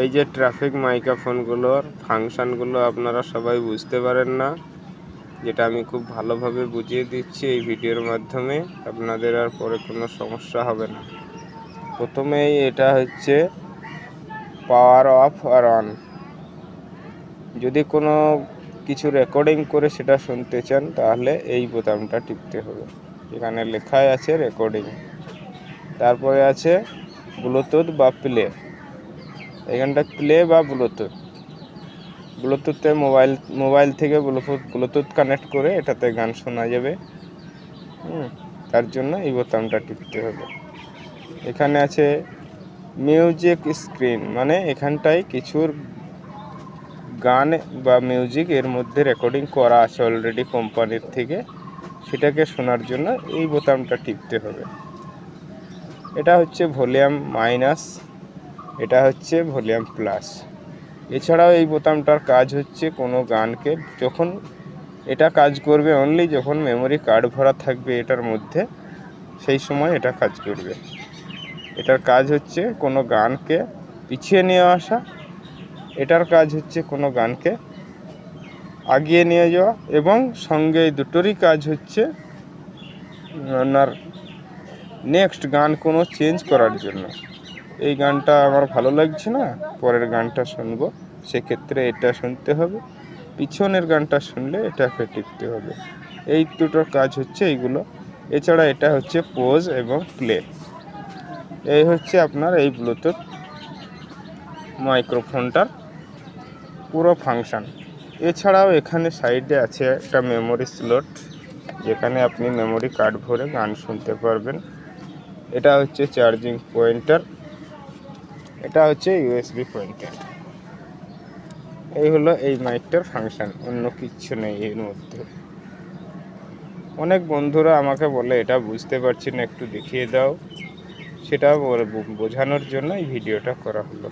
এই যে ট্রাফিক মাইক্রোফোনগুলোর ফাংশানগুলো আপনারা সবাই বুঝতে পারেন না, যেটা আমি খুব ভালোভাবে বুঝিয়ে দিচ্ছি এই ভিডিওর মাধ্যমে, আপনাদের আর পরে কোনো সমস্যা হবে না। প্রথমেই এটা হচ্ছে পাওয়ার অফ আর অন। যদি কোনো কিছু রেকর্ডিং করে সেটা শুনতে চান তাহলে এই বোতামটা টিপতে হবে। এখানে লেখাই আছে রেকর্ডিং, তারপরে আছে ব্লুটুথ বা প্লে। এখানটা প্লে বা ব্লুটুথে মোবাইল থেকে ব্লুটুথ কানেক্ট করে এটাতে গান শোনা যাবে। তার জন্য এই বোতামটা টিপতে হবে। এখানে আছে মিউজিক স্ক্রিন, মানে এখানটায় কিছুর গান বা মিউজিক এর মধ্যে রেকর্ডিং করা আছে অলরেডি কোম্পানির থেকে, সেটাকে শোনার জন্য এই বোতামটা টিপতে হবে। এটা হচ্ছে ভলিউম মাইনাস, এটা হচ্ছে ভলিউম প্লাস। এছাড়াও এই বোতামটার কাজ হচ্ছে কোনো গানকে যখন এটা কাজ করবে অনলি যখন মেমোরি কার্ড ভরা থাকবে এটার মধ্যে, সেই সময় এটা কাজ করবে। এটার কাজ হচ্ছে কোনো গানকে পিছিয়ে নিয়ে আসা, এটার কাজ হচ্ছে কোনো গানকে আগিয়ে নিয়ে যাওয়া, এবং সঙ্গে এই দুটোরই কাজ হচ্ছে আপনার নেক্সট গান কোনো চেঞ্জ করার জন্য। এই গানটা আমার ভালো লাগছে না, পরের গানটা শুনবো, সেক্ষেত্রে এটা শুনতে হবে। পিছনের গানটা শুনলে এটাকে টিপতে হবে। এই দুটোর কাজ হচ্ছে এইগুলো। এছাড়া এটা হচ্ছে পোজ এবং প্লে। এই হচ্ছে আপনার এই ব্লুটুথ মাইক্রোফোনটার পুরো ফাংশান। এছাড়াও এখানে সাইডে আছে একটা মেমোরি স্লট, যেখানে আপনি মেমোরি কার্ড ভরে গান শুনতে পারবেন। এটা হচ্ছে চার্জিং পয়েন্টার, এটা হচ্ছে ইউএসবি পয়েন্টার। এই হলো এই মাইকটার ফাংশান, অন্য কিচ্ছু নেই এর মধ্যে। অনেক বন্ধুরা আমাকে বলে এটা বুঝতে পারছি না, একটু দেখিয়ে দাও, সেটা বোঝানোর জন্য এই ভিডিওটা করা হলো।